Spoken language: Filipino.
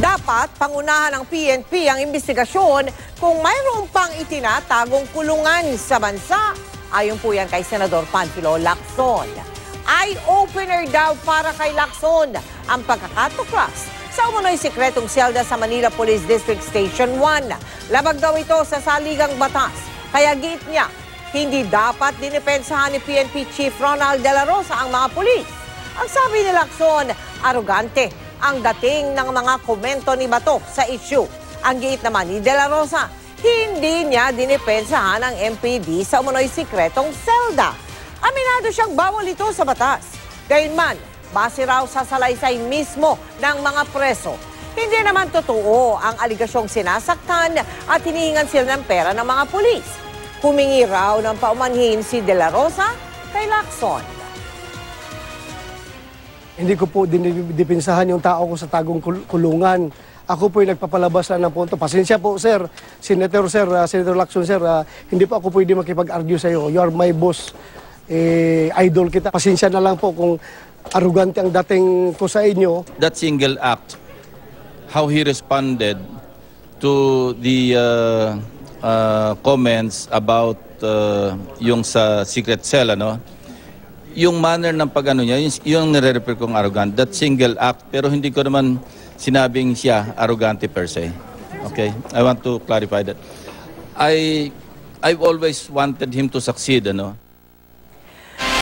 Dapat pangunahan ng PNP ang investigasyon kung mayroon pang itinatagong kulungan sa bansa. Ayon po yan kay Senador Panfilo Lacson. Eye-opener daw para kay Lacson ang pagkakatuklas sa umunoy sikretong selda sa Manila Police District Station 1. Labag daw ito sa saligang batas. Kaya giit niya, hindi dapat dinipensahan ni PNP Chief Ronald De La Rosa ang mga pulis. Ang sabi ni Lacson, arogante ang dating ng mga komento ni Bato sa issue. Ang giit naman ni De La Rosa, hindi niya dinipensahan ang MPD sa umunoy sikretong selda. Aminado siyang bawal ito sa batas. Gayunman, base raw sa salaysay mismo ng mga preso. Hindi naman totoo ang aligasyong sinasaktan at hinihingan sila ng pera ng mga pulis. Humingi raw ng paumanhin si De La Rosa kay Lacson. Hindi ko po dinipinsahan yung tao ko sa tagong kulungan. Ako po yung nagpapalabas lang ng punto. Pasensya po, sir. Senator Lacson, sir. Hindi po ako pwede makipag-argue sa iyo. You are my boss. Idol kita. Pasensya na lang po kung arugante ang dating ko sa inyo. That single act, how he responded to the comments about yung sa secret cell, ano? Yung manner ng pag-ano niya, yung nire-refer kong arrogant, that single act, pero hindi ko naman sinabing siya arrogante per se. Okay? I want to clarify that. I've always wanted him to succeed, ano?